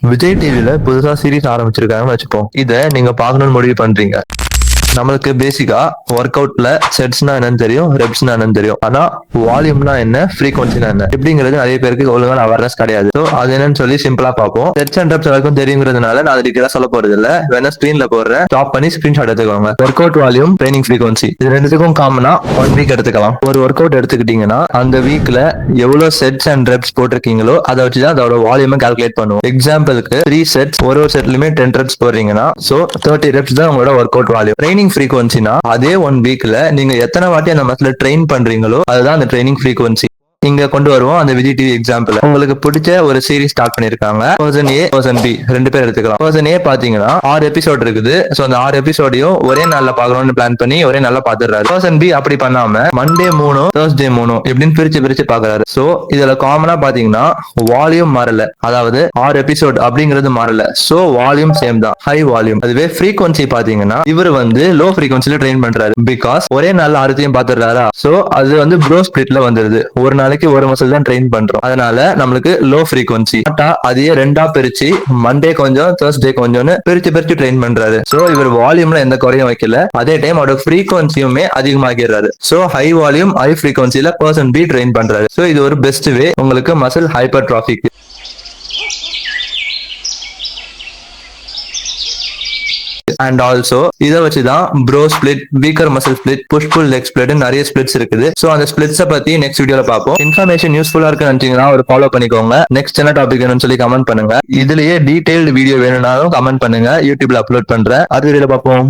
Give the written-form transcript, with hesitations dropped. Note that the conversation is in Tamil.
விஜய் டிவில புதுசா சீரிஸ் ஆரம்பிச்சிருக்காங்கன்னு வச்சுப்போம். இத நீங்க பார்க்கணும்னு முடிவு பண்றீங்க. நம்மளுக்கு பேசிக்கா ஒர்க் அவுட்ல செட்ஸ்னா என்னன்னு தெரியும், ரெப்ஸ்னா என்னன்னு தெரியும். ஆனா வால்யூம்னா என்ன, ஃப்ரீக்வன்சினா என்ன எப்படிங்கிறது நிறைய பேருக்கு ஒழுங்கான அவேர்னஸ் கிடையாது. ஸோ அது என்னன்னு சொல்லி சிம்பிளா பார்ப்போம். செட்ஸ் அண்ட் ரெப்ஸ் எல்லாருக்கும் தெரியுங்கிறதுனால நான் அதுக்கு சொல்ல போறது இல்ல. வேணா ஸ்கிரீன்ல போடுறேன், ஸ்டாப் பண்ணி ஸ்கிரீன்ஷாட் எடுத்துக்கோங்க. Work out volume, training frequency, இது ரெண்டுத்துக்கும் காமனா 1 வீக் எடுத்துக்கலாம். ஒரு ஒர்க் அவுட் எடுத்துக்கிட்டீங்கன்னா அந்த வீக்ல எவ்வளவு செட்ஸ் அண்ட் ரெப்ஸ் போட்டிருக்கீங்களோ அதை வச்சுதான் அதோட வால்யூமை கால்குலேட் பண்ணுவோம். எக்ஸாம்பிளுக்கு 3 செட்ஸ், ஒரு செட்லயுமே 10 ரெப்ஸ் போடுறீங்கன்னா சோ 30 ரெப்ஸ் தான் உங்களோட ஒர்க் அவுட் வால்யூம். ட்ரைனிங் ஃப்ரீக்வன்சினா அதே 1 வீக்ல நீங்க எத்தனை வாட்டி அந்த மசில ட்ரெயின் பண்றீங்களோ அதுதான் அந்த ட்ரைனிங் ஃப்ரீக்வன்சி. இங்க கொண்டு வருவோம் அந்த விஜய் டிவி எக்ஸாம்பிள். உங்களுக்கு பிடிச்ச ஒரு சீரிஸ் ஸ்டார்ட் பண்ணிருக்காங்க. பர்சன் ஏ, பர்சன் பி, ரெண்டு பேர் எடுத்துக்கலாம். பர்சன் ஏ பாத்தீங்கன்னா 6 எபிசோட் இருக்குது. சோ அந்த 6 எபிசோடையும் ஒரே நாள்ல பாக்கணும்னு பிளான் பண்ணி ஒரே நாள்ல பாத்துறாரு. பர்சன் பி அப்படி பண்ணாம மண்டே 3, தேர்ஸ்டே 3 எப்படின்னு பிரிச்சு பிரிச்சு பாக்குறாரு. சோ இதுல காமனா பாத்தீங்கன்னா வால்யூம் மாறல, அதாவது 6 எபிசோட் அப்படிங்கிறது மாறல. சோ வால்யூம் சேம் தான், ஹை வால்யூம். அதுவே ஃப்ரீக்வன்சி பாத்தீங்கன்னா இவர் லோ ஃப்ரீக்வன்சில ட்ரெயின் பண்றாரு. பிகாஸ் ஒரே நாள்ல 6த்தையும் பாத்துறாரா. சோ அது ப்ரோ ஸ்பிளிட்ல வந்துருது. ஒரு நாளைக்கு ஒரு மசில் தான் ட்ரெயின் பண்றோம். அதனால நம்மளுக்கு லோ ஃப்ரீக்வன்சி. அதையே ரெண்டா பிரிச்சு மண்டே கொஞ்சம், தேர்ஸ்டே கொஞ்சம்னு பிரிச்சு பிரிச்சு ட்ரெயின் பண்றாரு. சோ இவர் வால்யூம்ல எந்த குறையும் வைக்கல, அதே டைம் அவரோட ஃப்ரீக்வன்சியுமே அதிகமாகிறாரு. சோ ஹை வால்யூம் ஹை ஃப்ரீக்வன்சில பர்சன் பி ட்ரெயின் பண்றாரு. சோ இது ஒரு பெஸ்ட் வே உங்களுக்கு மசில் ஹைப்பர்ட்ராஃபிக். அண்ட் ஆல்சோ இதை வச்சுதான் bro split, weaker muscle split, push pull leg split நிறைய ஸ்பிளிட்ஸ் இருக்குது. சோ அந்த ஸ்பிளிட்ஸை பத்தி நெக்ஸ்ட் வீடியோல பார்ப்போம். இன்ஃபர்மேஷன் யூஸ்ஃபுல்லா இருக்குன்னு நினைச்சீங்கன்னா ஒரு ஃபாலோ பண்ணிக்கோங்க. நெக்ஸ்ட் என்ன டாபிக் வேணும்னு சொல்லி கமெண்ட் பண்ணுங்க. இதுலயே டீடைல்டு வீடியோ வேணும்னாலும் கமெண்ட் பண்ணுங்க, யூடியூப்ல அப்லோட் பண்றேன். அடுத்த வீடியோல பார்ப்போம்.